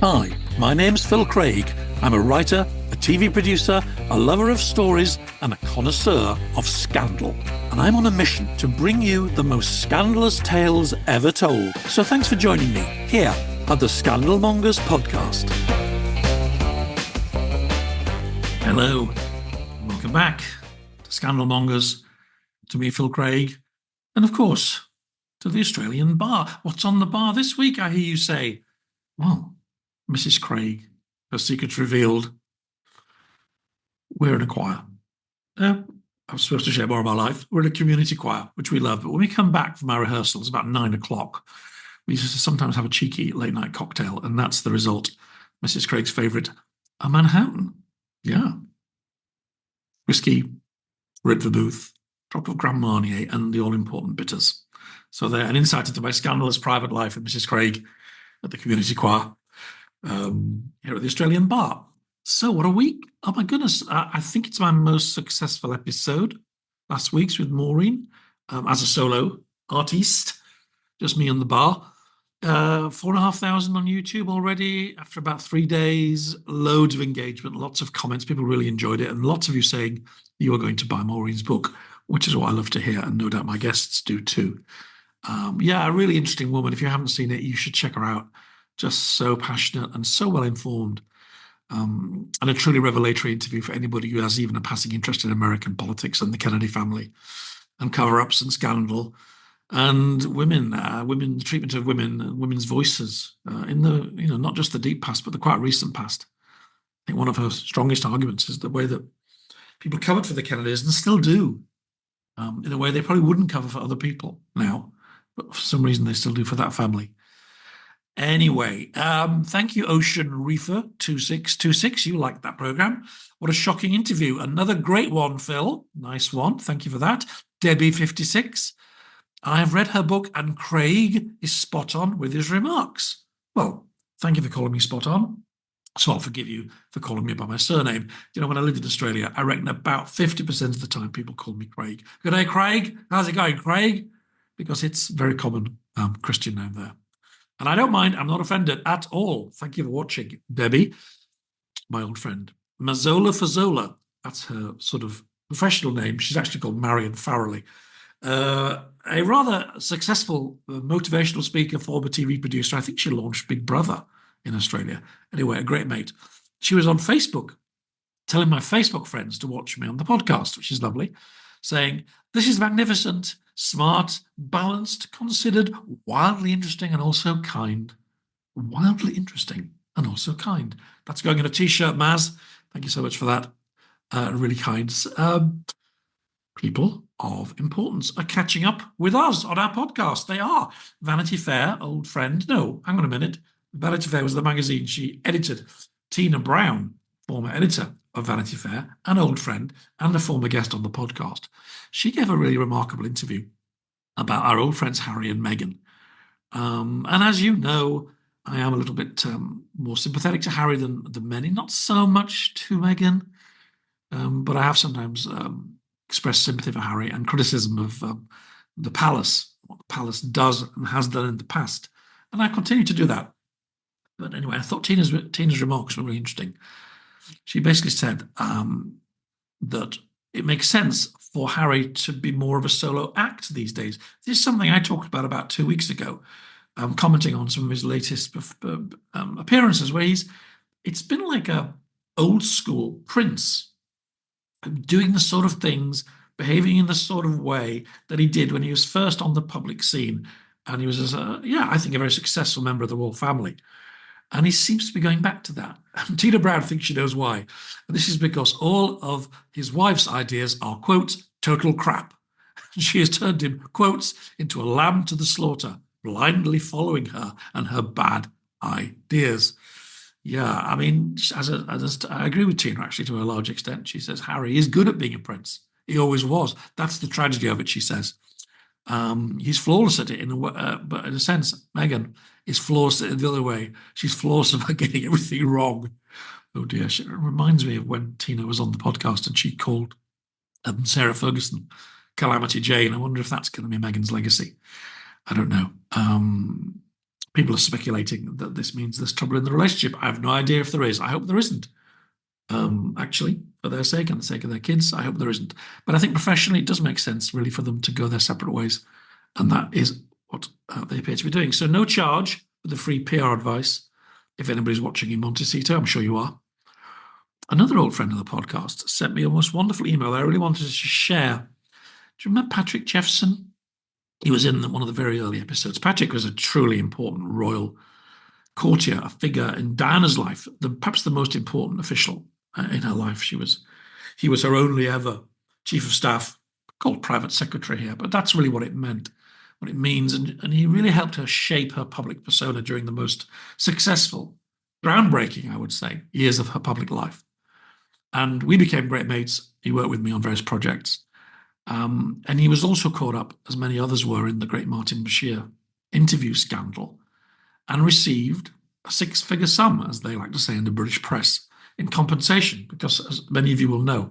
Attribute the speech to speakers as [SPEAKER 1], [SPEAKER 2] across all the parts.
[SPEAKER 1] Hi, my name's Phil Craig. I'm a writer, a TV producer, a lover of stories, and a connoisseur of scandal. And I'm on a mission to bring you the most scandalous tales ever told. So thanks for joining me here at the Scandal Mongers podcast. Hello, welcome back to Scandal Mongers, to me, Phil Craig, and of course, to the Australian bar. What's on the bar this week, I hear you say? Well, Mrs. Craig, her secrets revealed. We're in a choir. I'm supposed to share more of my life. We're in a community choir, which we love. But when we come back from our rehearsals about 9 o'clock, we sometimes have a cheeky late night cocktail, and that's the result. Mrs. Craig's favourite, a Manhattan. Yeah. Whiskey, red vermouth, drop of Grand Marnier, and the all-important bitters. So they're an insight into my scandalous private life with Mrs. Craig at the community choir here at the Australian bar. So what a week. Oh my goodness. I think it's my most successful episode. Last week's with Maureen as a solo artiste, just me and the bar. 4,500 on YouTube already after about 3 days. Loads of engagement, lots of comments. People really enjoyed it, and lots of you saying you are going to buy Maureen's book, which is what I love to hear, and no doubt my guests do too. A really interesting woman. If you haven't seen it, you should check her out. Just so passionate and so well informed. And a truly revelatory interview for anybody who has even a passing interest in American politics and the Kennedy family and cover-ups and scandal and women, the treatment of women and women's voices in the, not just the deep past, but the quite recent past. I think one of her strongest arguments is the way that people covered for the Kennedys and still do, in a way they probably wouldn't cover for other people now, but for some reason they still do for that family. Anyway, thank you, Ocean Reefer 2626. You liked that program. What a shocking interview. Another great one, Phil. Nice one. Thank you for that. Debbie 56. I have read her book and Craig is spot on with his remarks. Well, thank you for calling me spot on. So I'll forgive you for calling me by my surname. When I lived in Australia, I reckon about 50% of the time people call me Craig. Good day, Craig. How's it going, Craig? Because it's a very common Christian name there. And I don't mind. I'm not offended at all. Thank you for watching. Debbie, my old friend. Mazola Fazola. That's her sort of professional name. She's actually called Marion Farrelly. A rather successful motivational speaker, former TV producer. I think she launched Big Brother in Australia. Anyway, a great mate. She was on Facebook telling my Facebook friends to watch me on the podcast, which is lovely, saying, this is magnificent, smart, balanced, considered, wildly interesting and also kind. Wildly interesting and also kind. That's going in a T-shirt, Maz. Thank you so much for that. Really kind. People of importance are catching up with us on our podcast. They are. Vanity Fair, old friend. No, hang on a minute. Vanity Fair was the magazine she edited. Tina Brown, former editor of Vanity Fair, an old friend and a former guest on the podcast. She gave a really remarkable interview about our old friends Harry and Meghan. And as you know, I am a little bit more sympathetic to Harry than many, not so much to Meghan, but I have sometimes expressed sympathy for Harry and criticism of the palace, what the palace does and has done in the past. And I continue to do that. But anyway, I thought Tina's remarks were really interesting. She basically said that it makes sense for Harry to be more of a solo act these days. This is something I talked about 2 weeks ago, commenting on some of his latest appearances, where it's been like a old school Prince, doing the sort of things, behaving in the sort of way that he did when he was first on the public scene. And he was, I think, a very successful member of the royal family. And he seems to be going back to that. And Tina Brown thinks she knows why. And this is because all of his wife's ideas are, quotes, total crap. She has turned him, quotes, into a lamb to the slaughter, blindly following her and her bad ideas. Yeah, I mean, I agree with Tina, actually, to a large extent. She says Harry is good at being a prince. He always was. That's the tragedy of it, she says. He's flawless at it, but in a sense, Meghan is flawless at it the other way. She's flawless about getting everything wrong. Oh dear, it reminds me of when Tina was on the podcast and she called Sarah Ferguson Calamity Jane. I wonder if that's going to be Meghan's legacy. I don't know. People are speculating that this means there's trouble in the relationship. I have no idea if there is. I hope there isn't. Actually, for their sake and the sake of their kids, I hope there isn't. But I think professionally, it does make sense really for them to go their separate ways. And that is what they appear to be doing. So no charge for the free PR advice. If anybody's watching in Montecito, I'm sure you are. Another old friend of the podcast sent me a most wonderful email I really wanted to share. Do you remember Patrick Jephson? He was in one of the very early episodes. Patrick was a truly important royal courtier, a figure in Diana's life, perhaps the most important official in her life. He was her only ever chief of staff, called private secretary here, but that's really what it meant, what it means. And he really helped her shape her public persona during the most successful, groundbreaking, I would say, years of her public life. And we became great mates. He worked with me on various projects. And he was also caught up, as many others were, in the great Martin Bashir interview scandal and received a six-figure sum, as they like to say in the British press, in compensation, because, as many of you will know,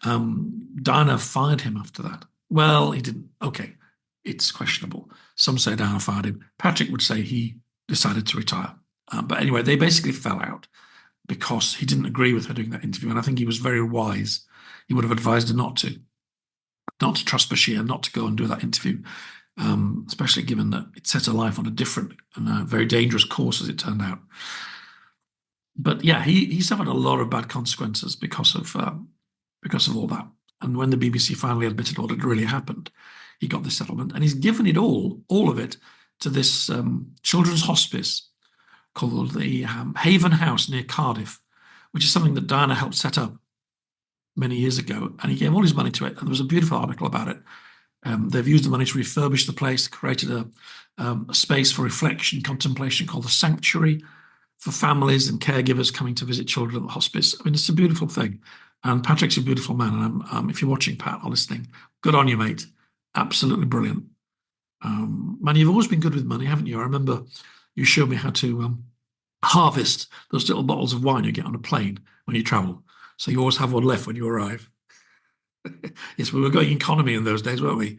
[SPEAKER 1] Diana fired him after that. Well, he didn't. Okay, it's questionable. Some say Diana fired him. Patrick would say he decided to retire. But anyway, they basically fell out because he didn't agree with her doing that interview. And I think he was very wise. He would have advised her not to trust Bashir, not to go and do that interview, especially given that it set her life on a different and a very dangerous course, as it turned out. But yeah, he suffered a lot of bad consequences because of all that. And when the BBC finally admitted what had really happened, he got this settlement, and he's given it all of it, to this children's hospice called the Haven House near Cardiff, which is something that Diana helped set up many years ago, and he gave all his money to it. And there was a beautiful article about it. They've used the money to refurbish the place, created a space for reflection, contemplation called the Sanctuary for families and caregivers coming to visit children at the hospice. I mean, it's a beautiful thing. And Patrick's a beautiful man. And if you're watching, Pat, or listening, good on you, mate. Absolutely brilliant. Man, you've always been good with money, haven't you? I remember you showed me how to harvest those little bottles of wine you get on a plane when you travel. So you always have one left when you arrive. Yes, we were going economy in those days, weren't we?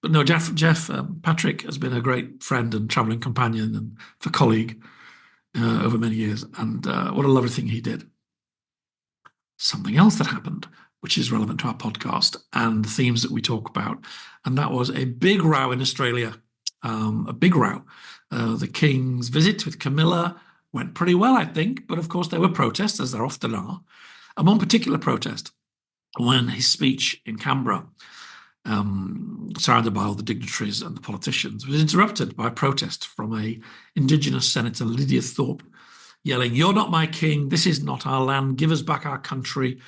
[SPEAKER 1] But no, Patrick has been a great friend and travelling companion and for colleague over many years. And what a lovely thing he did. Something else that happened, which is relevant to our podcast and the themes that we talk about, and that was a big row in Australia. A big row. The King's visit with Camilla went pretty well, I think, but of course there were protests, as there often are. And one particular protest, when his speech in Canberra, surrounded by all the dignitaries and the politicians, was interrupted by a protest from a Indigenous Senator, Lydia Thorpe, yelling, "You're not my king. This is not our land. Give us back our country.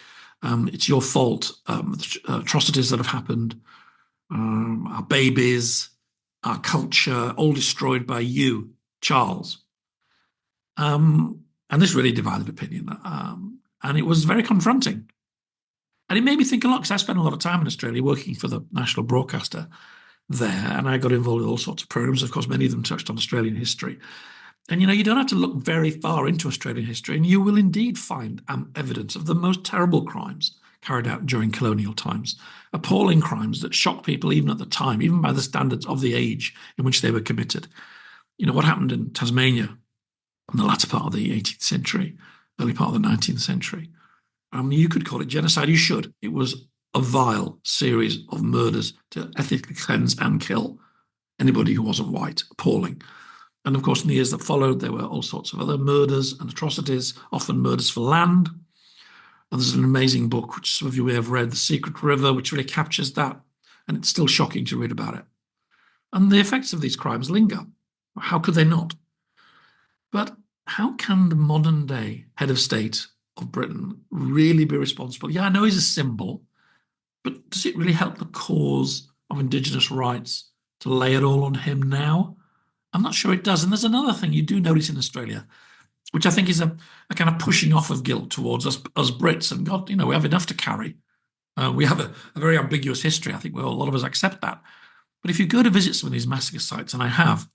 [SPEAKER 1] It's your fault. The atrocities that have happened, our babies, our culture, all destroyed by you, Charles." And this really divided opinion. And it was very confronting. And it made me think a lot, because I spent a lot of time in Australia working for the national broadcaster there, and I got involved with all sorts of programs. Of course, many of them touched on Australian history. And, you know, you don't have to look very far into Australian history, and you will indeed find evidence of the most terrible crimes carried out during colonial times. Appalling crimes that shock people even at the time, even by the standards of the age in which they were committed. You know, what happened in Tasmania in the latter part of the 18th century, early part of the 19th century. You could call it genocide. You should. It was a vile series of murders to ethnically cleanse and kill anybody who wasn't white. Appalling. And of course, in the years that followed, there were all sorts of other murders and atrocities, often murders for land. And there's an amazing book, which some of you may have read, The Secret River, which really captures that. And it's still shocking to read about it. And the effects of these crimes linger. How could they not? But how can the modern day head of state of Britain really be responsible? Yeah, I know he's a symbol, but does it really help the cause of Indigenous rights to lay it all on him now? I'm not sure it does. And there's another thing you do notice in Australia, which I think is a kind of pushing off of guilt towards us Brits. And God, you know, we have enough to carry. We have a very ambiguous history. I think a lot of us accept that. But if you go to visit some of these massacre sites, and I have,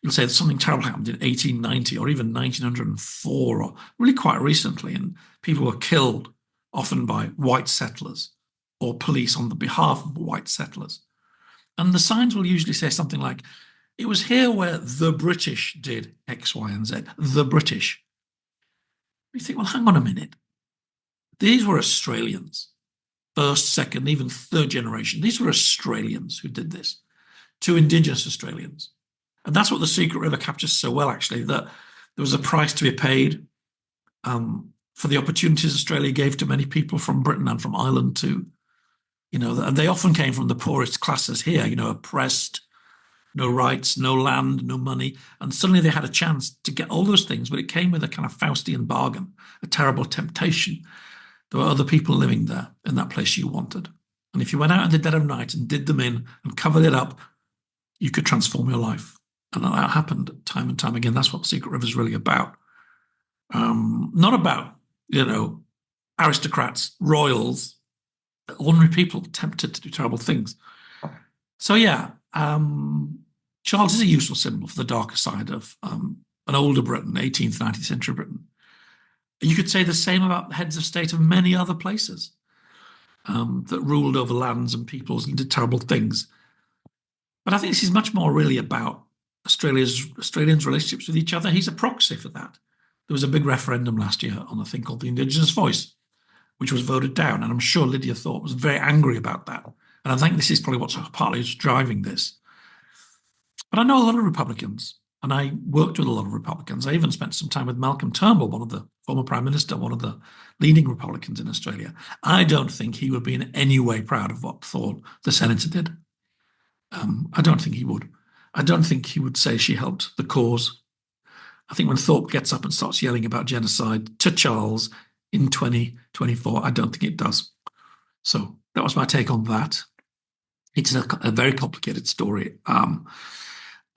[SPEAKER 1] you'll say that something terrible happened in 1890 or even 1904, or really quite recently, and people were killed, often by white settlers or police on the behalf of white settlers. And the signs will usually say something like, it was here where the British did X, Y, and Z. The British. You think, well, hang on a minute. These were Australians, first, second, even third generation. These were Australians who did this to Indigenous Australians. And that's what the Secret River captures so well, actually, that there was a price to be paid for the opportunities Australia gave to many people from Britain and from Ireland too. And they often came from the poorest classes here, oppressed, no rights, no land, no money. And suddenly they had a chance to get all those things, but it came with a kind of Faustian bargain, a terrible temptation. There were other people living there in that place you wanted. And if you went out in the dead of night and did them in and covered it up, you could transform your life. And that happened time and time again. That's what Secret River is really about. Not about, aristocrats, royals, ordinary people tempted to do terrible things. So, yeah, Charles is a useful symbol for the darker side of an older Britain, 18th, 19th century Britain. You could say the same about the heads of state of many other places that ruled over lands and peoples and did terrible things. But I think this is much more really about Australians' relationships with each other. He's a proxy for that. There was a big referendum last year on a thing called the Indigenous Voice, which was voted down. And I'm sure Lydia Thorpe was very angry about that. And I think this is probably what's partly driving this. But I know a lot of Republicans, and I worked with a lot of Republicans. I even spent some time with Malcolm Turnbull, one of the former Prime Minister, one of the leading Republicans in Australia. I don't think he would be in any way proud of what Thorpe, the senator, did. I don't think he would. I don't think he would say she helped the cause. I think when Thorpe gets up and starts yelling about genocide to Charles in 2024, I don't think it does. So that was my take on that. It's a very complicated story.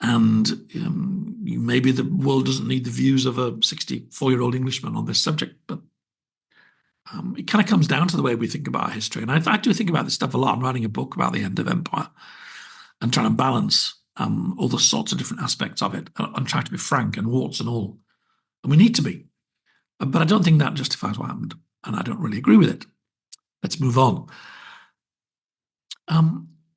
[SPEAKER 1] Maybe the world doesn't need the views of a 64-year-old Englishman on this subject, but it kind of comes down to the way we think about our history. And I do think about this stuff a lot. I'm writing a book about the end of empire and trying to balance all the sorts of different aspects of it and try to be frank and warts and all. And we need to be. But I don't think that justifies what happened. And I don't really agree with it. Let's move on.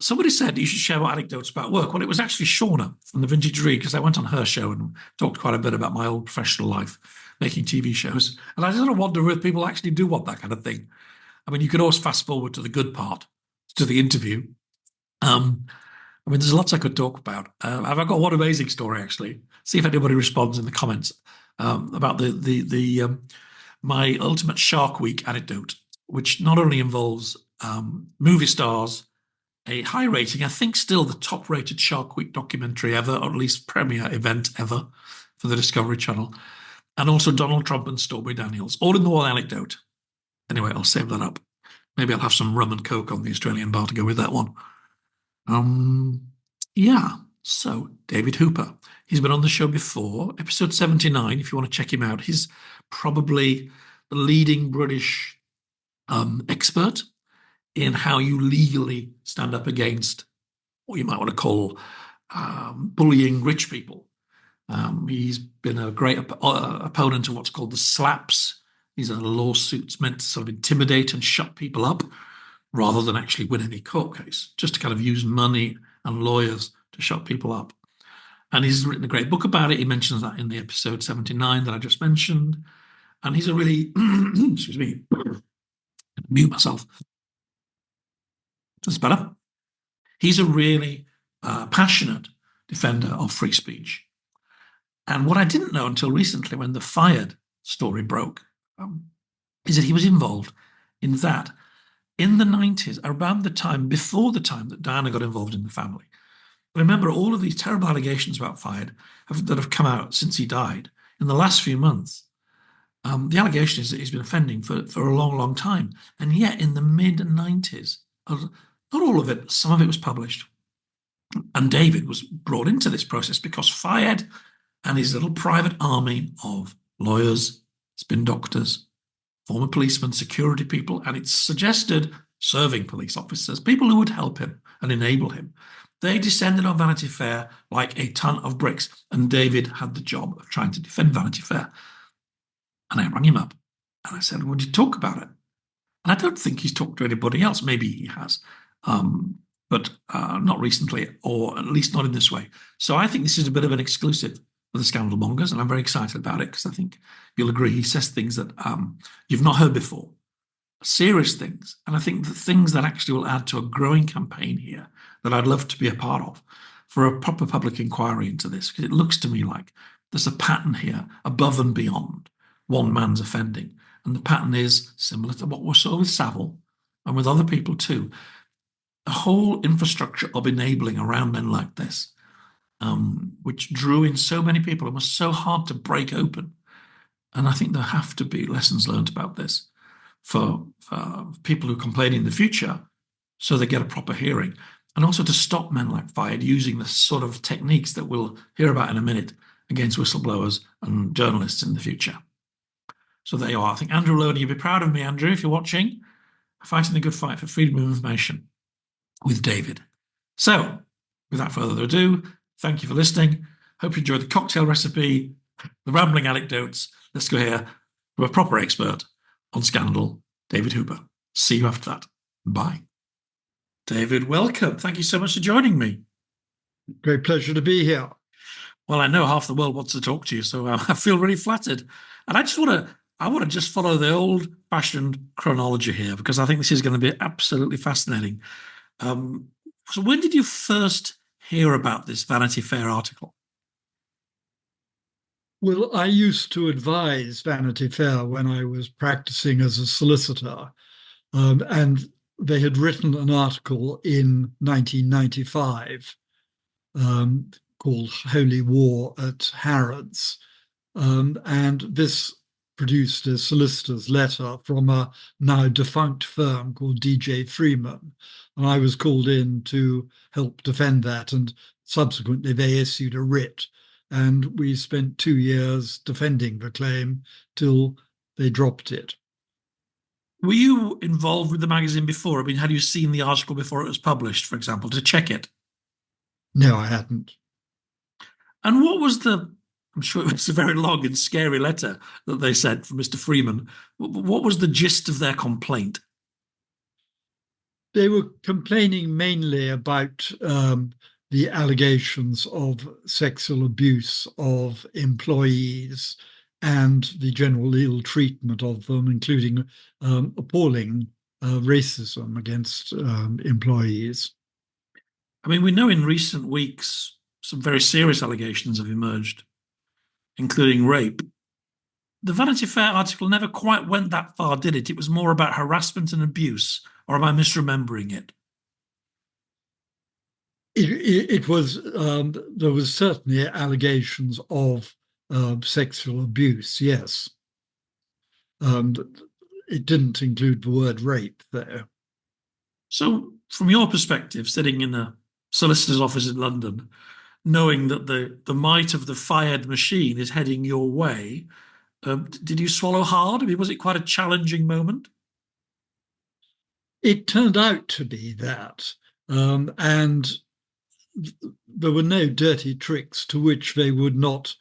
[SPEAKER 1] Somebody said you should share anecdotes about work. Well, it was actually Shauna from the Vintage Read, because I went on her show and talked quite a bit about my old professional life, making TV shows. And I sort of wonder if people actually do want that kind of thing. I mean, you could always fast forward to the good part, to the interview. There's lots I could talk about. I've got one amazing story, actually. See if anybody responds in the comments about my ultimate Shark Week anecdote, which not only involves movie stars, a high rating, I think still the top rated Shark Week documentary ever, or at least premiere event ever for the Discovery Channel, and also Donald Trump and Stormy Daniels, all in the one anecdote. Anyway, I'll save that up. Maybe I'll have some rum and coke on the Australian bar to go with that one. So David Hooper, he's been on the show before, episode 79, if you want to check him out. He's probably the leading British expert in how you legally stand up against what you might want to call bullying rich people. He's been a great opponent of what's called the slaps. These are lawsuits meant to sort of intimidate and shut people up rather than actually win any court case, just to kind of use money and lawyers to shut people up. And he's written a great book about it. He mentions that in the episode 79 that I just mentioned. And he's a really, excuse me, mute myself. That's better. He's a really passionate defender of free speech. And what I didn't know until recently, when the Fayed story broke, is that he was involved in that in the 90s, around the time, before the time that Diana got involved in the family. Remember, all of these terrible allegations about Fayed that have come out since he died in the last few months. The allegation is that he's been offending for a long, long time. And yet in the mid-90s, not all of it, some of it was published. And David was brought into this process because Fayed and his little private army of lawyers, spin doctors, former policemen, security people, and it's suggested serving police officers, people who would help him and enable him. They descended on Vanity Fair like a ton of bricks, and David had the job of trying to defend Vanity Fair. And I rang him up and I said, would you talk about it? And I don't think he's talked to anybody else. Maybe he has. but not recently, or at least not in this way. So I think this is a bit of an exclusive for the Scandal Mongers, and I'm very excited about it because I think you'll agree he says things that you've not heard before, serious things. And I think the things that actually will add to a growing campaign here that I'd love to be a part of for a proper public inquiry into this, because it looks to me like there's a pattern here above and beyond one man's offending. And the pattern is similar to what we saw with Savile and with other people too. A whole infrastructure of enabling around men like this, which drew in so many people and was so hard to break open. And I think there have to be lessons learned about this for people who complain in the future so they get a proper hearing. And also to stop men like Fayed using the sort of techniques that we'll hear about in a minute against whistleblowers and journalists in the future. So there you are. I think Andrew Loney, you'll be proud of me, Andrew, if you're watching, fighting the good fight for freedom of information with David. So, without further ado, thank you for listening. Hope you enjoyed the cocktail recipe, the rambling anecdotes. Let's go here from a proper expert on scandal, David Hooper. See you after that. Bye. David, welcome. Thank you so much for joining me.
[SPEAKER 2] Great pleasure to be here.
[SPEAKER 1] Well, I know half the world wants to talk to you, so I feel really flattered. And I want to just follow the old-fashioned chronology here because I think this is going to be absolutely fascinating. So when did you first hear about this Vanity Fair article?
[SPEAKER 2] Well, I used to advise Vanity Fair when I was practicing as a solicitor, and they had written an article in 1995 called Holy War at Harrods, and this produced a solicitor's letter from a now defunct firm called DJ Freeman. And I was called in to help defend that. And subsequently, they issued a writ. And we spent 2 years defending the claim till they dropped it.
[SPEAKER 1] Were you involved with the magazine before? I mean, had you seen the article before it was published, for example, to check it?
[SPEAKER 2] No, I hadn't.
[SPEAKER 1] And what was I'm sure it was a very long and scary letter that they sent from Mr. Freeman. What was the gist of their complaint?
[SPEAKER 2] They were complaining mainly about the allegations of sexual abuse of employees and the general ill treatment of them, including appalling racism against employees.
[SPEAKER 1] I mean, we know in recent weeks some very serious allegations have emerged, including rape. The Vanity Fair article never quite went that far, did it? It was more about harassment and abuse, or am I misremembering it?
[SPEAKER 2] It was, there was certainly allegations of sexual abuse, yes. It didn't include the word rape there.
[SPEAKER 1] So, from your perspective, sitting in a solicitor's office in London, knowing that the might of the Fayed machine is heading your way, did you swallow hard? I mean, was it quite a challenging moment?
[SPEAKER 2] It turned out to be that. And there were no dirty tricks to which they would not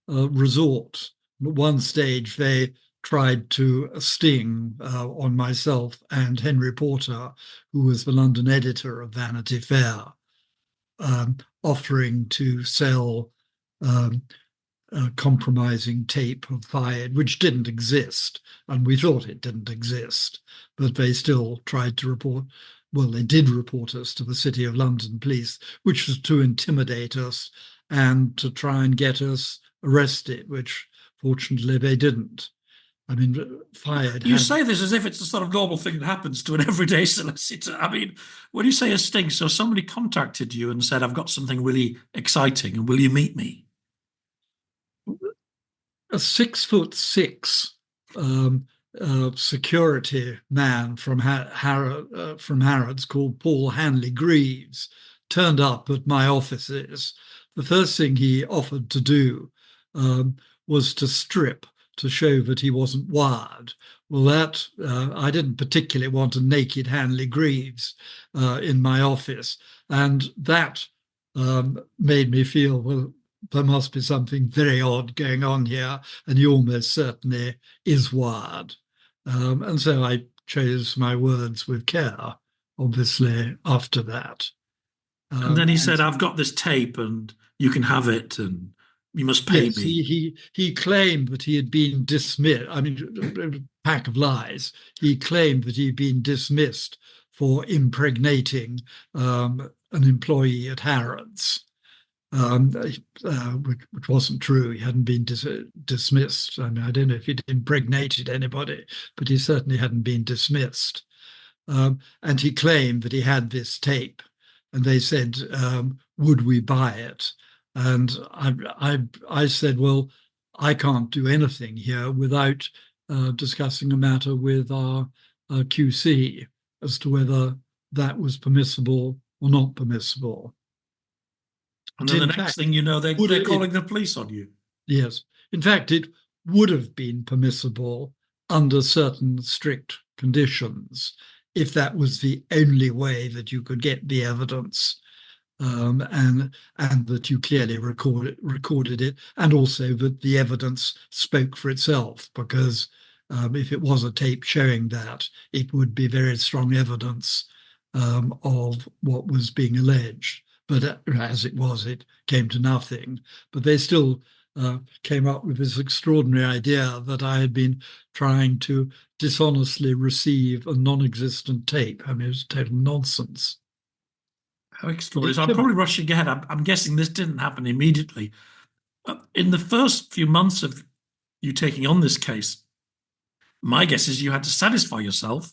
[SPEAKER 2] resort. At one stage, they tried to sting on myself and Henry Porter, who was the London editor of Vanity Fair, offering to sell compromising tape of Fayed, which didn't exist, and we thought it didn't exist, but they still tried to report. Well, they did report us to the City of London police, which was to intimidate us and to try and get us arrested, which fortunately they didn't. I mean, Fayed.
[SPEAKER 1] You say this as if it's a sort of normal thing that happens to an everyday solicitor. I mean, when you say a sting, so somebody contacted you and said, I've got something really exciting, and will you meet me?
[SPEAKER 2] A 6'6" security man from Harrods called Paul Hanley Greaves turned up at my offices. The first thing he offered to do was to strip to show that he wasn't wired. Well, that I didn't particularly want a naked Hanley Greaves in my office, and that made me feel, well, there must be something very odd going on here, and he almost certainly is wired. And so I chose my words with care, obviously, after that.
[SPEAKER 1] And then he
[SPEAKER 2] And
[SPEAKER 1] said, I've got this tape and you can have it and you must pay
[SPEAKER 2] yes,
[SPEAKER 1] me.
[SPEAKER 2] he claimed that he had been dismissed. I mean, a pack of lies. He claimed that he'd been dismissed for impregnating an employee at Harrods, which wasn't true. He hadn't been dismissed. I mean, I don't know if he'd impregnated anybody, but he certainly hadn't been dismissed. And he claimed that he had this tape, and they said, "Would we buy it?" And I said, "Well, I can't do anything here without discussing the matter with our QC as to whether that was permissible or not permissible."
[SPEAKER 1] And
[SPEAKER 2] But
[SPEAKER 1] then the
[SPEAKER 2] in
[SPEAKER 1] next
[SPEAKER 2] fact,
[SPEAKER 1] thing you know,
[SPEAKER 2] would
[SPEAKER 1] they're calling the police on you.
[SPEAKER 2] yes, in fact, it would have been permissible under certain strict conditions if that was the only way that you could get the evidence, and that you clearly recorded it, and also that the evidence spoke for itself. Because if it was a tape showing that, it would be very strong evidence of what was being alleged. But as it was, it came to nothing. But they still came up with this extraordinary idea that I had been trying to dishonestly receive a non-existent tape. I mean, it was total nonsense.
[SPEAKER 1] How extraordinary. So I'm probably rushing ahead. I'm guessing this didn't happen immediately. In the first few months of you taking on this case, my guess is you had to satisfy yourself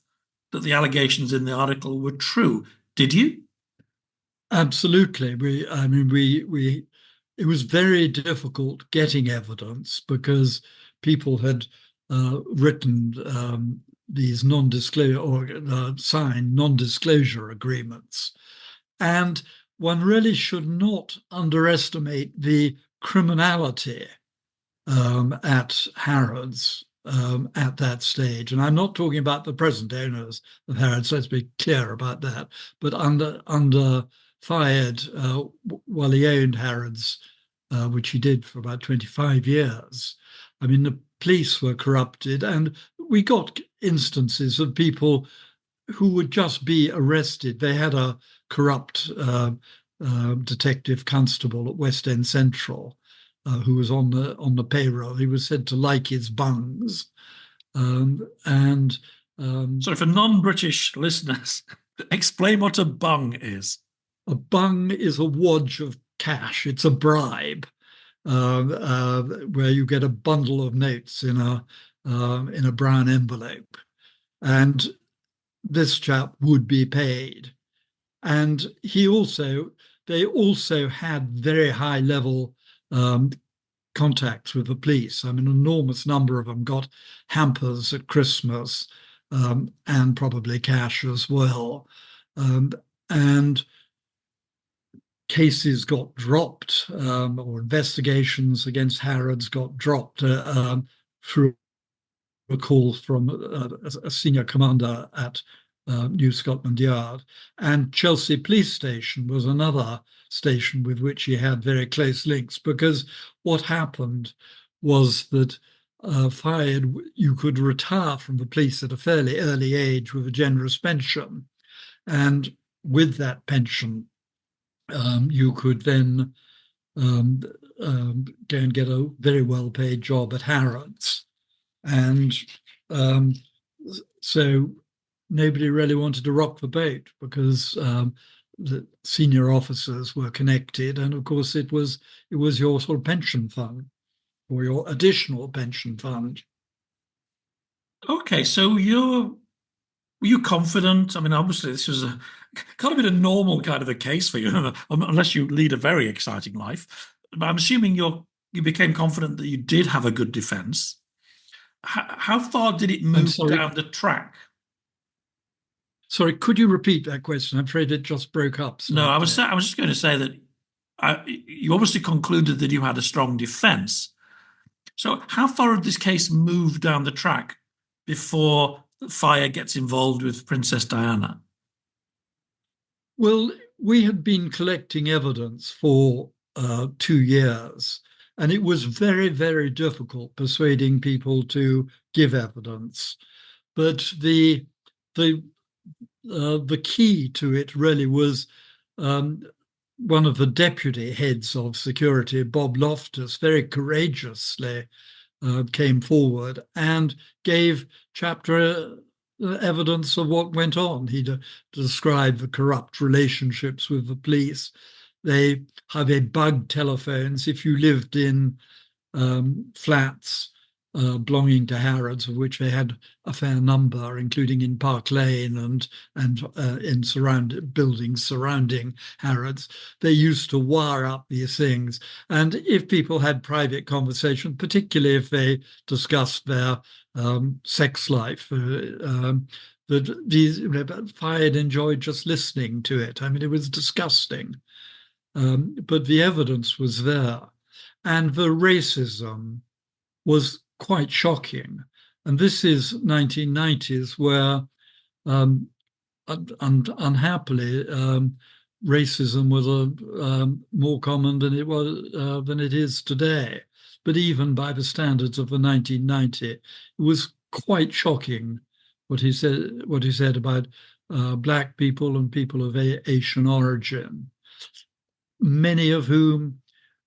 [SPEAKER 1] that the allegations in the article were true. Did you?
[SPEAKER 2] Absolutely. It was very difficult getting evidence because people had written these non-disclosure or signed non-disclosure agreements. And one really should not underestimate the criminality at Harrods at that stage. And I'm not talking about the present owners of Harrods, let's be clear about that. But under Fayed, while he owned Harrods, which he did for about 25 years, I mean, the police were corrupted, and we got instances of people who would just be arrested. They had a corrupt detective constable at West End Central who was on the payroll. He was said to like his bungs, and
[SPEAKER 1] Sorry, for non-British listeners, explain what a bung is.
[SPEAKER 2] a bung is a wodge of cash. It's a bribe where you get a bundle of notes in a brown envelope, and this chap would be paid. And they also had very high level contacts with the police. I mean, an enormous number of them got hampers at Christmas, and probably cash as well. And cases got dropped, or investigations against Harrods got dropped through a call from a senior commander at New Scotland Yard. And Chelsea Police Station was another station with which he had very close links, because what happened was that Fayed, you could retire from the police at a fairly early age with a generous pension. And with that pension, you could then go and get a very well-paid job at Harrods. And so nobody really wanted to rock the boat, because the senior officers were connected, and of course it was your sort of pension fund or your additional pension fund.
[SPEAKER 1] Okay, so were you confident? I mean, obviously this was a kind of been a normal kind of a case for you, unless you lead a very exciting life. But I'm assuming you became confident that you did have a good defense. How far did it move down the track?
[SPEAKER 2] Sorry, could you repeat that question? I'm afraid it just broke up slightly.
[SPEAKER 1] No, I was just going to say that you obviously concluded that you had a strong defense. So how far had this case moved down the track before Fayed gets involved with Princess Diana?
[SPEAKER 2] Well, we had been collecting evidence for 2 years, and it was very, very difficult persuading people to give evidence. But the key to it really was one of the deputy heads of security, Bob Loftus, very courageously came forward and gave chapter evidence of what went on. He described the corrupt relationships with the police. How they bugged telephones. If you lived in flats belonging to Harrods, of which they had a fair number, including in Park Lane and in buildings surrounding Harrods. They used to wire up these things, and if people had private conversation, particularly if they discussed their sex life, that these Fayed enjoyed just listening to it. I mean, it was disgusting, but the evidence was there, and the racism was quite shocking. And this is 1990s, where unhappily racism was more common than it is today. But even by the standards of the 1990, it was quite shocking what he said about black people and people of Asian origin, many of whom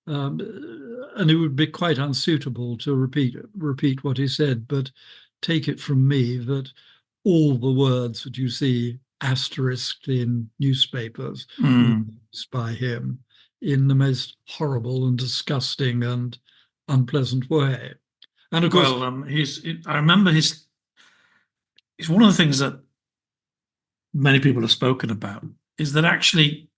[SPEAKER 2] and it would be quite unsuitable to repeat what he said, but take it from me that all the words that you see asterisked in newspapers were used by him in the most horrible and disgusting and unpleasant way. And of course,
[SPEAKER 1] I remember it's one of the things that many people have spoken about is that actually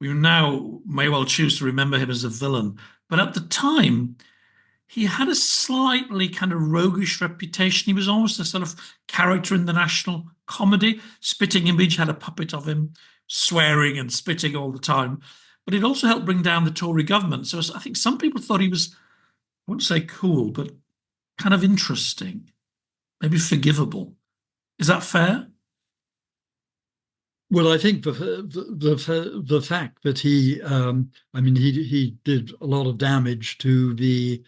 [SPEAKER 1] we now may well choose to remember him as a villain, but at the time, he had a slightly kind of roguish reputation. He was almost a sort of character in the national comedy. Spitting Image had a puppet of him swearing and spitting all the time. But it also helped bring down the Tory government. So I think some people thought he was, I wouldn't say cool, but kind of interesting, maybe forgivable. Is that fair?
[SPEAKER 2] Well, I think the fact that he did a lot of damage to the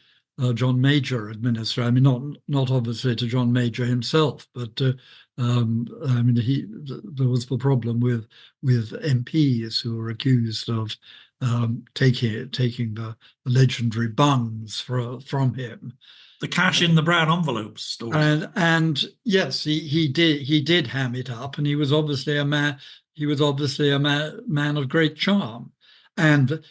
[SPEAKER 2] John Major administration. I mean, not obviously to John Major himself, but there was the problem with MPs who were accused of taking the legendary bungs from him.
[SPEAKER 1] The cash in the brown envelopes story.
[SPEAKER 2] And yes, he did ham it up, and he was obviously a man. He was obviously a man of great charm, and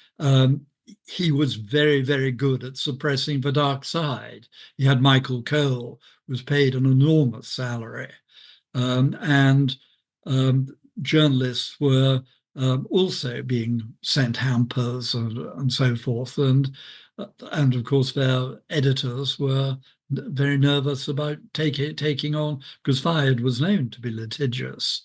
[SPEAKER 2] he was very, very good at suppressing the dark side. He had Michael Cole, who was paid an enormous salary, and journalists were also being sent hampers and so forth, and of course their editors were very nervous about taking on, because Fayed was known to be litigious.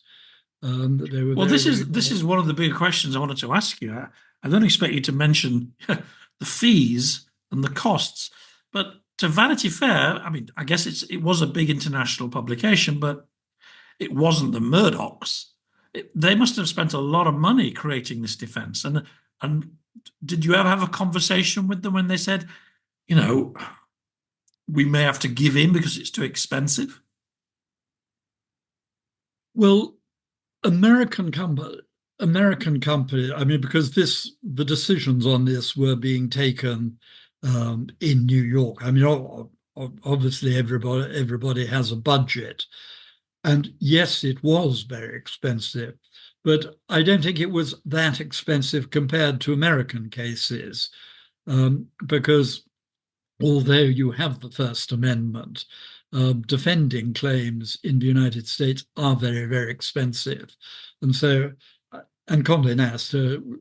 [SPEAKER 1] This is one of the big questions I wanted to ask you. I don't expect you to mention the fees and the costs, but to Vanity Fair, I mean, I guess it was a big international publication, but it wasn't the Murdochs. They must have spent a lot of money creating this defense. And did you ever have a conversation with them when they said, we may have to give in because it's too expensive?
[SPEAKER 2] Well, American company. I mean, because the decisions on this were being taken in New York. I mean, obviously everybody has a budget, and yes, it was very expensive, but I don't think it was that expensive compared to American cases, because although you have the First Amendment, defending claims in the United States are very, very expensive. And so, and Condé Nast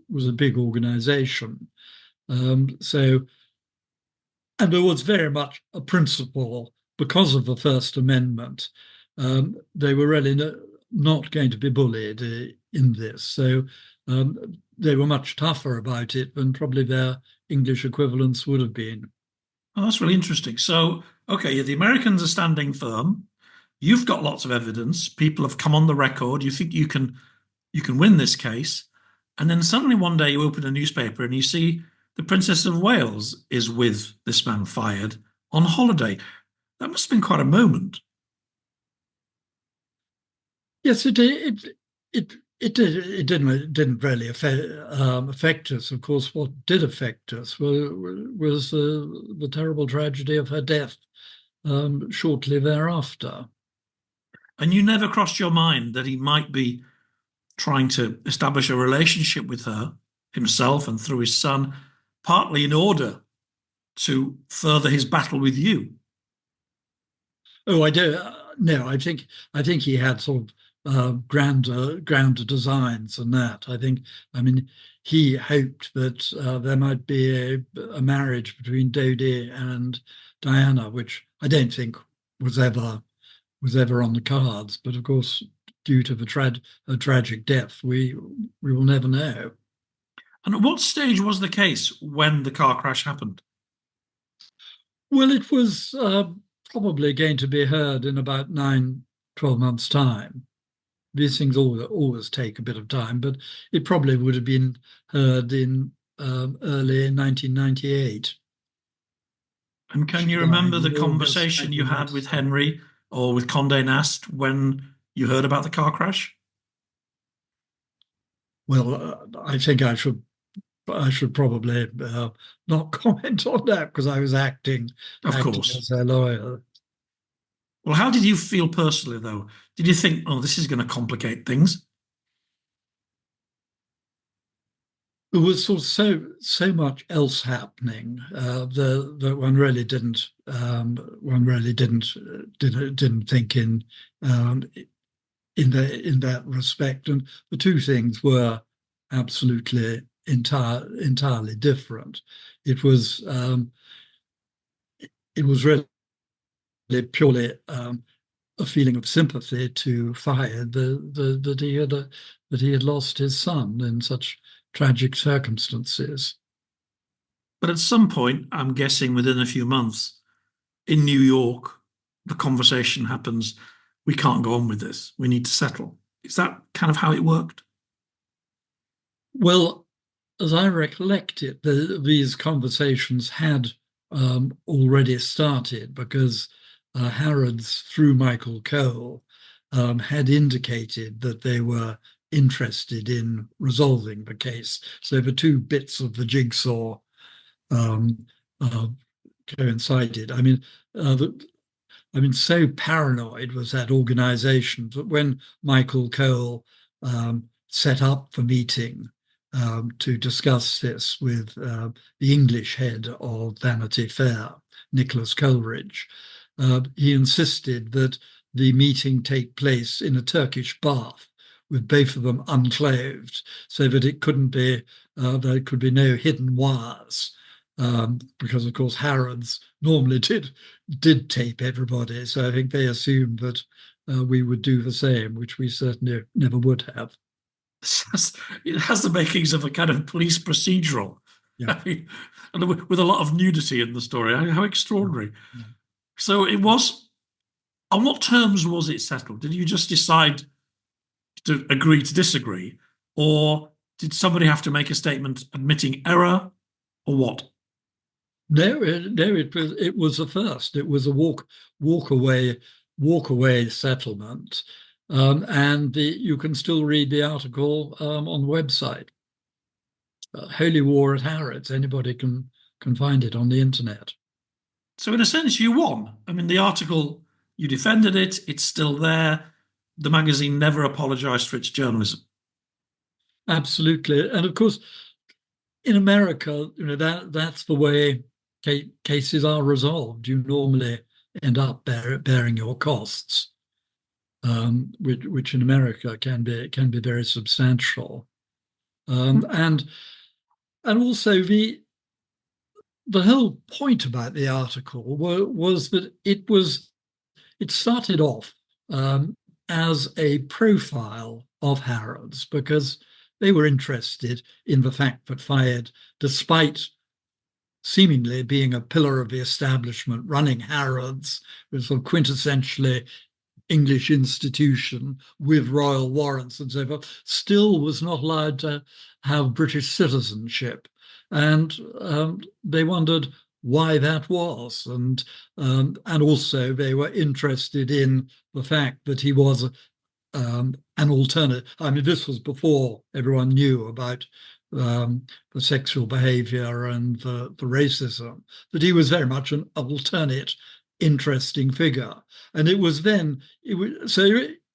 [SPEAKER 2] was a big organization. And there was very much a principle, because of the First Amendment, they were really not going to be bullied in this. So they were much tougher about it than probably their English equivalents would have been.
[SPEAKER 1] Oh, that's really interesting. So, okay, the Americans are standing firm. You've got lots of evidence. People have come on the record. You think you can win this case, and then suddenly one day you open a newspaper and you see the Princess of Wales is with this man Fayed on holiday. That must have been quite a moment.
[SPEAKER 2] Yes, It didn't really affect us. Of course, what did affect us was the terrible tragedy of her death shortly thereafter.
[SPEAKER 1] And you never crossed your mind that he might be trying to establish a relationship with her himself and through his son, partly in order to further his battle with you.
[SPEAKER 2] Oh, I do. No, I think he had sort of grander designs than that. I mean, he hoped that there might be a marriage between Dodie and Diana, which I don't think was ever was ever on the cards. But of course, due to a tragic death, we will never know.
[SPEAKER 1] And at what stage was the case when the car crash happened?
[SPEAKER 2] Well, it was probably going to be heard in about 12 months' time. These things always take a bit of time, but it probably would have been heard in early 1998.
[SPEAKER 1] And can
[SPEAKER 2] She
[SPEAKER 1] you
[SPEAKER 2] died
[SPEAKER 1] remember the
[SPEAKER 2] in August
[SPEAKER 1] conversation you had with
[SPEAKER 2] 1997.
[SPEAKER 1] Henry or with Condé Nast when you heard about the car crash?
[SPEAKER 2] Well, I think I should probably not comment on that because I was acting
[SPEAKER 1] Of
[SPEAKER 2] acting
[SPEAKER 1] course.
[SPEAKER 2] as a lawyer.
[SPEAKER 1] Well, how did you feel personally, though? Did you think, oh, this is going to complicate things?
[SPEAKER 2] There was sort of so much else happening that one really didn't think um, in that respect, and the two things were absolutely entirely different. It was it was really purely a feeling of sympathy to Fayed that he had lost his son in such tragic circumstances.
[SPEAKER 1] But at some point, I'm guessing within a few months, in New York, the conversation happens. We can't go on with this. We need to settle. Is that kind of how it worked?
[SPEAKER 2] Well, as I recollect it, these conversations had already started because Harrods, through Michael Cole, had indicated that they were interested in resolving the case. So the two bits of the jigsaw um, uh, coincided. So paranoid was that organization that when Michael Cole set up the meeting to discuss this with the English head of Vanity Fair, Nicholas Coleridge, he insisted that the meeting take place in a Turkish bath with both of them unclothed so that there could be no hidden wires. Because of course Harrods normally did tape everybody, so I think they assumed that we would do the same, which we certainly never would have.
[SPEAKER 1] It has the makings of a kind of police procedural.
[SPEAKER 2] Yeah,
[SPEAKER 1] I mean, and with a lot of nudity in the story. How
[SPEAKER 2] yeah,
[SPEAKER 1] extraordinary.
[SPEAKER 2] yeah.
[SPEAKER 1] So it was, on what terms was it settled? Did you just decide to agree to disagree? Or did somebody have to make a statement admitting error? Or what?
[SPEAKER 2] No, it was a first. It was a walk away settlement, and you can still read the article on the website. Holy War at Harrods. Anybody can find it on the internet.
[SPEAKER 1] So in a sense, you won. I mean, the article, you defended it, it's still there. The magazine never apologized for its journalism.
[SPEAKER 2] Absolutely, and of course, in America, that's the way cases are resolved. You normally end up bearing your costs, which in America can be very substantial. And also the whole point about the article was that it started off as a profile of Harrods because they were interested in the fact that Fayed, despite seemingly being a pillar of the establishment, running Harrods, was sort of quintessentially English institution with royal warrants and so forth, still was not allowed to have British citizenship. And they wondered why that was. And also they were interested in the fact that he was an alternate. I mean, this was before everyone knew about the sexual behavior and the racism, that he was very much an alternate, interesting figure. And it was then, it was, so,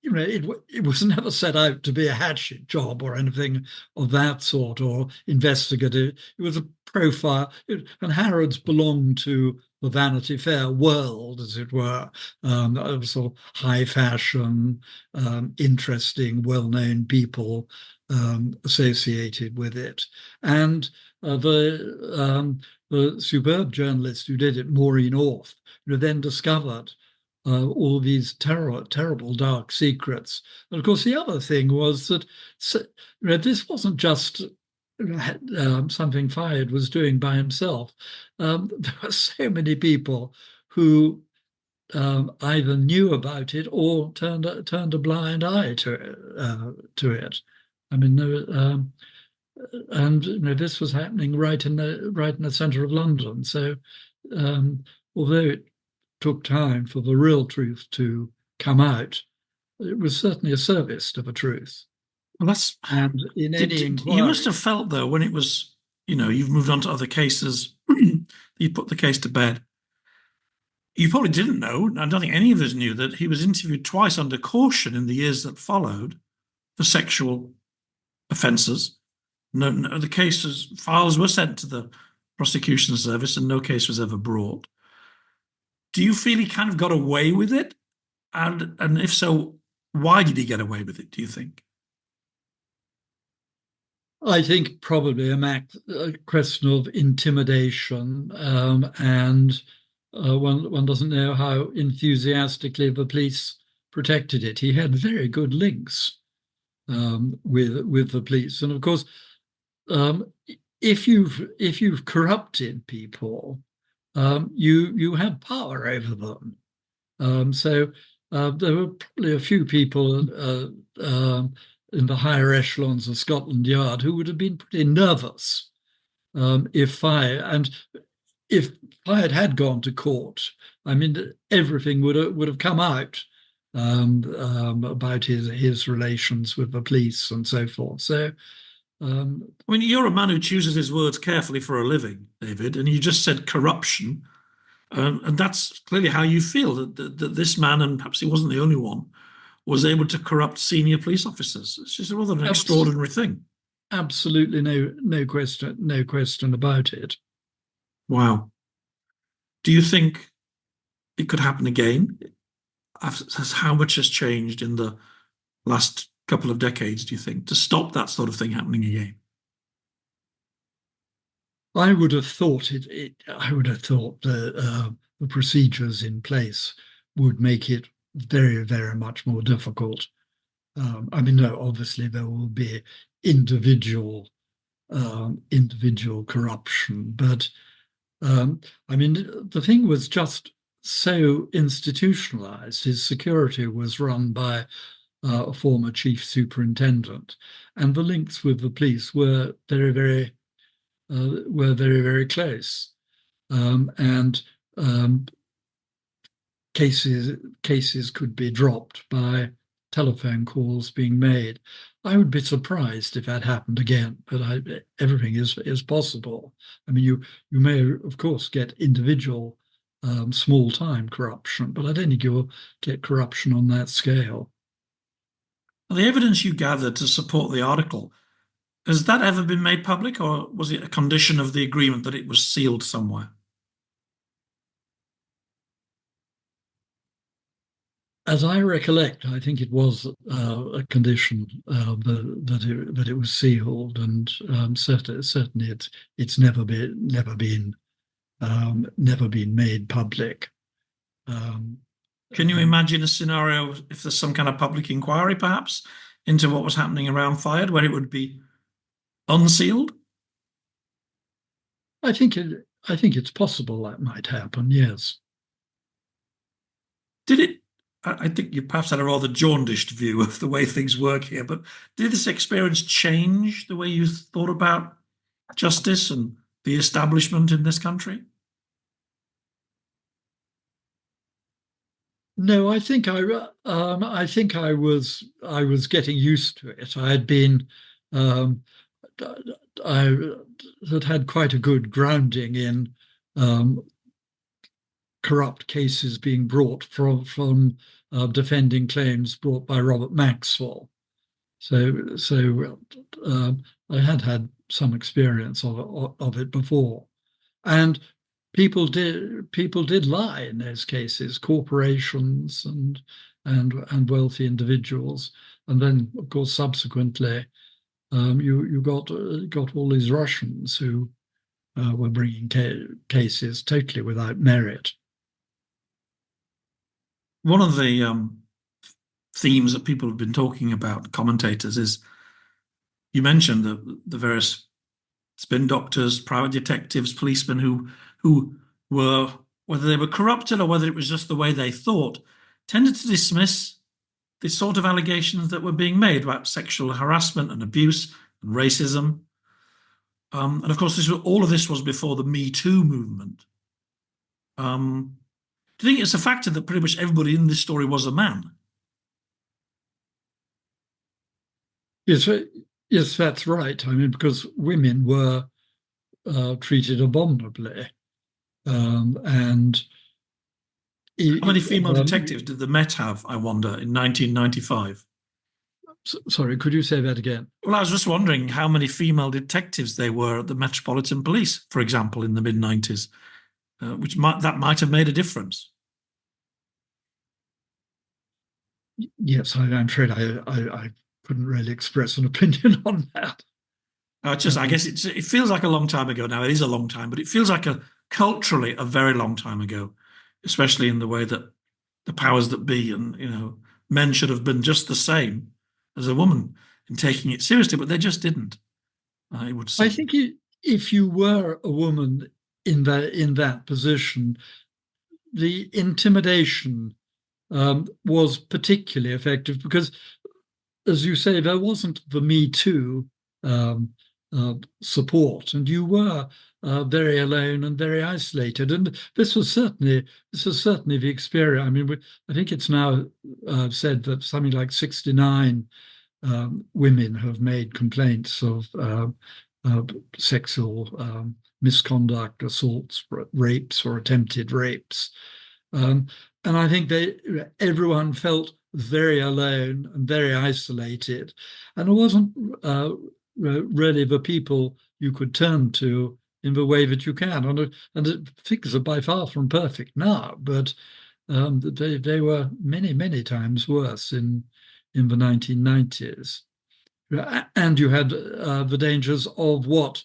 [SPEAKER 2] it was never set out to be a hatchet job or anything of that sort, or investigative. It was a profile, and Harrods belonged to the Vanity Fair world, as it were, sort of high fashion, interesting, well-known people associated with it. And the superb journalist who did it, Maureen Orth, then discovered all these terrible dark secrets. And of course, the other thing was that this wasn't just something Fayed was doing by himself. There were so many people who either knew about it or turned a blind eye to it. I mean, and this was happening right in the centre of London. So, although it took time for the real truth to come out, it was certainly a service to the truth.
[SPEAKER 1] Well, that's
[SPEAKER 2] And in any inquiry,
[SPEAKER 1] you must have felt though when it was, you've moved on to other cases, you put the case to bed. You probably didn't know, I don't think any of us knew, that he was interviewed twice under caution in the years that followed for sexual offences. No, the cases files were sent to the prosecution service, and no case was ever brought. Do you feel he kind of got away with it? And if so, why did he get away with it, do you think?
[SPEAKER 2] I think probably a question of intimidation, and one doesn't know how enthusiastically the police protected it. He had very good links with the police, and of course, if you've corrupted people, you have power over them. So there were probably a few people in the higher echelons of Scotland Yard who would have been pretty nervous if Fayed had gone to court. I mean, everything would have come out about his relations with the police and so forth. So.
[SPEAKER 1] I mean, you're a man who chooses his words carefully for a living, David, and you just said corruption. And that's clearly how you feel that this man, and perhaps he wasn't the only one, was able to corrupt senior police officers. It's just rather an extraordinary thing.
[SPEAKER 2] Absolutely no question about it.
[SPEAKER 1] Wow. Do you think it could happen again? How much has changed in the last couple of decades, do you think, to stop that sort of thing happening again?
[SPEAKER 2] I would have thought the procedures in place would make it very, very much more difficult. I mean, no, obviously there will be individual corruption, but I mean, the thing was just so institutionalized. His security was run by a former chief superintendent, and the links with the police were very, very close, and cases could be dropped by telephone calls being made. I would be surprised if that happened again, but everything is possible. I mean, you may of course get individual small time corruption, but I don't think you'll get corruption on that scale.
[SPEAKER 1] The evidence you gathered to support the article, has that ever been made public, or was it a condition of the agreement that it was sealed somewhere?
[SPEAKER 2] As I recollect, I think it was a condition that it was sealed, and certainly it's never been made public.
[SPEAKER 1] Can you imagine a scenario if there's some kind of public inquiry, perhaps, into what was happening around Fayed, where it would be unsealed?
[SPEAKER 2] I think it's possible that might happen. Yes.
[SPEAKER 1] Did it? I think you perhaps had a rather jaundiced view of the way things work here, but did this experience change the way you thought about justice and the establishment in this country?
[SPEAKER 2] No, I think I was getting used to it. I had been um, I had had quite a good grounding in um, corrupt cases being brought from defending claims brought by Robert Maxwell. So I had had some experience of it before, and people did lie in those cases, corporations and wealthy individuals, and then of course subsequently you got all these Russians who were bringing cases totally without merit.
[SPEAKER 1] One of the themes that people have been talking about, commentators, is you mentioned the various spin doctors, private detectives, policemen who were, whether they were corrupted or whether it was just the way they thought, tended to dismiss the sort of allegations that were being made about sexual harassment and abuse and racism. And of course, all of this was before the Me Too movement. Do you think it's a factor that pretty much everybody in this story was a man?
[SPEAKER 2] Yes, yes, that's right. I mean, because women were treated abominably, and
[SPEAKER 1] How many female
[SPEAKER 2] um,
[SPEAKER 1] detectives did the Met have, I wonder, in 1995?
[SPEAKER 2] sorry, could you say that again?
[SPEAKER 1] Well, I was just wondering how many female detectives there were at the Metropolitan Police, for example, in the mid 90s, that might have made a difference.
[SPEAKER 2] Yes, I'm afraid I couldn't really express an opinion on that.
[SPEAKER 1] I guess it feels like a long time ago now. It is a long time, but it feels like culturally a very long time ago, especially in the way that the powers that be and men should have been just the same as a woman in taking it seriously, but they just didn't. I would
[SPEAKER 2] I
[SPEAKER 1] say.
[SPEAKER 2] think if you were a woman in that position, the intimidation was particularly effective because, as you say, there wasn't the Me Too um, support, and you were very alone and very isolated. And this was certainly the experience. I mean, I think it's now said that something like 69 women have made complaints of uh, sexual misconduct, assaults, rapes, or attempted rapes. Um, and I think everyone felt very alone and very isolated, and it wasn't really the people you could turn to in the way that you can. And things are by far from perfect now, but they were many times worse in the 1990s. And you had the dangers of what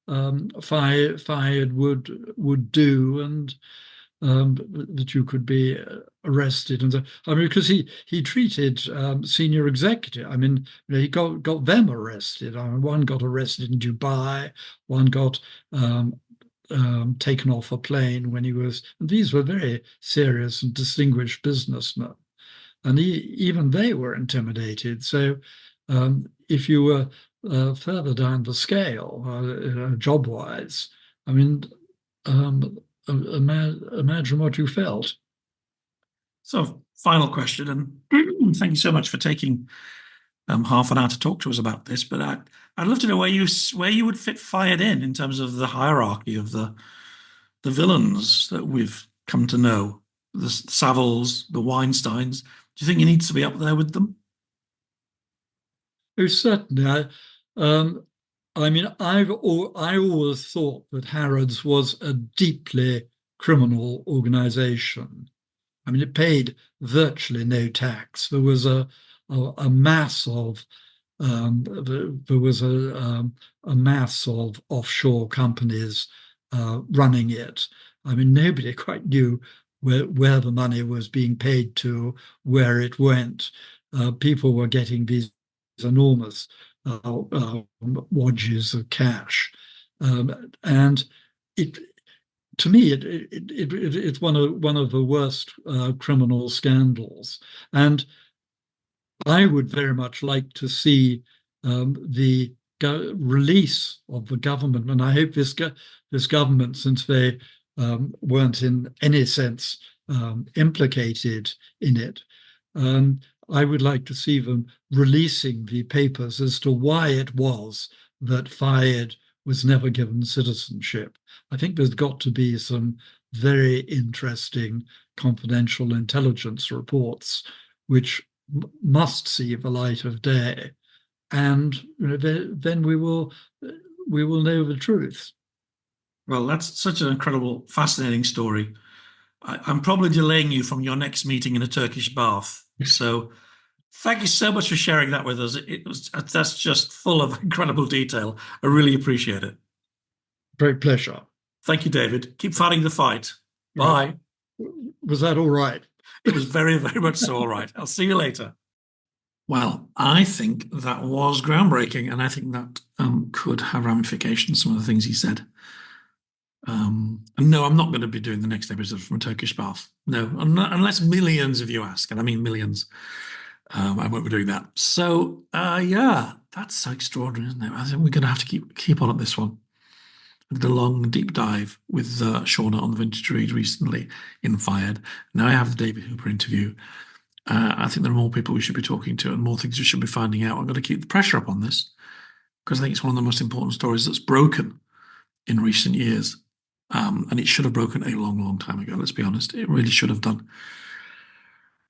[SPEAKER 2] Fayed would do, and that you could be arrested. And so, I mean, because he treated senior executive. I mean, he got them arrested. I mean, one got arrested in Dubai, one got taken off a plane when he was. And these were very serious and distinguished businessmen, and even they were intimidated. So if you were further down the scale, job-wise, I mean, imagine what you felt.
[SPEAKER 1] So, final question, and thank you so much for taking half an hour to talk to us about this. But I'd love to know where you would fit Fayed in terms of the hierarchy of the villains that we've come to know, the Savills, the Weinsteins. Do you think he needs to be up there with them?
[SPEAKER 2] Oh, certainly. I mean, I always thought that Harrods was a deeply criminal organization. I mean, it paid virtually no tax. There was a mass of there was a mass of offshore companies running it. I mean, nobody quite knew where the money was being paid to, where it went. People were getting these enormous wadges of cash, and it to me, it's one of the worst criminal scandals, and I would very much like to see the release of the government, and I hope this government, since they weren't in any sense implicated in it. I would like to see them releasing the papers as to why it was that Fayed was never given citizenship. I think there's got to be some very interesting confidential intelligence reports which must see the light of day, and then we will know the truth.
[SPEAKER 1] Well, that's such an incredible, fascinating story. I'm probably delaying you from your next meeting in a Turkish bath. So thank you so much for sharing that with us. That's just full of incredible detail. I really appreciate it.
[SPEAKER 2] Great pleasure.
[SPEAKER 1] Thank you, David. Keep fighting the fight. Bye.
[SPEAKER 2] Was that all right?
[SPEAKER 1] It was very, very much so all right. I'll see you later. Well, I think that was groundbreaking, and I think that could have ramifications, some of the things he said. And no, I'm not going to be doing the next episode from a Turkish bath. No, unless millions of you ask, and I mean millions. I won't be doing that. So, yeah, that's so extraordinary, isn't it? I think we're going to have to keep on at this one. I did a long, deep dive with Shauna on the Vintage Read recently in Fayed. Now I have the David Hooper interview. I think there are more people we should be talking to and more things we should be finding out. I'm going to keep the pressure up on this because I think it's one of the most important stories that's broken in recent years. And it should have broken a long, long time ago, let's be honest. It really should have done.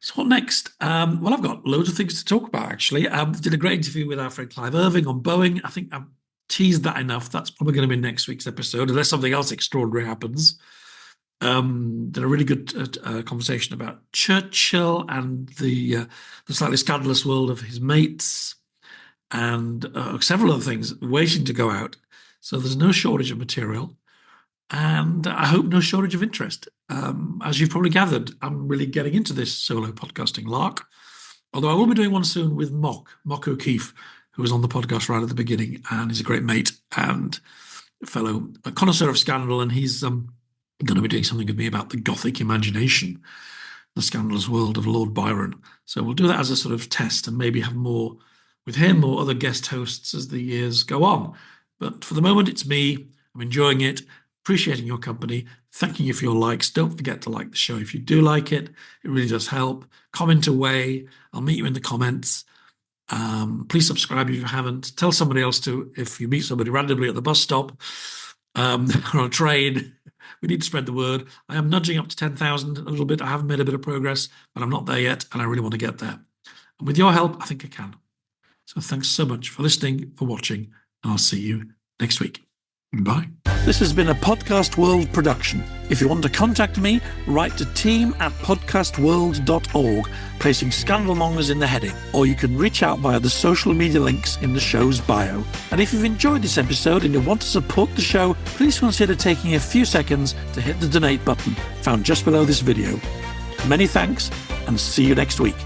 [SPEAKER 1] So what next? Well, I've got loads of things to talk about, actually. Did a great interview with our friend Clive Irving on Boeing. I think I've teased that enough. That's probably going to be next week's episode, unless something else extraordinary happens. Did a really good conversation about Churchill and the slightly scandalous world of his mates and several other things waiting to go out. So there's no shortage of material. And I hope no shortage of interest. As you've probably gathered, I'm really getting into this solo podcasting lark. Although I will be doing one soon with Mock O'Keefe, who was on the podcast right at the beginning, and he's a great mate and a fellow connoisseur of scandal. And he's going to be doing something with me about the Gothic imagination, the scandalous world of Lord Byron. So we'll do that as a sort of test and maybe have more with him or other guest hosts as the years go on. But for the moment, it's me. I'm enjoying it. Appreciating your company, thanking you for your likes. Don't forget to like the show if you do like it. It really does help. Comment away. I'll meet you in the comments. Please subscribe if you haven't. Tell somebody else to if you meet somebody randomly at the bus stop or on a train. We need to spread the word. I am nudging up to 10,000 a little bit. I haven't made a bit of progress, but I'm not there yet, and I really want to get there. And with your help, I think I can. So thanks so much for listening, for watching, and I'll see you next week. Bye. This has been a Podcast World production. If you want to contact me, write to team@podcastworld.org, placing Scandalmongers in the heading, or you can reach out via the social media links in the show's bio. And if you've enjoyed this episode and you want to support the show, please consider taking a few seconds to hit the donate button found just below this video. Many thanks, and see you next week.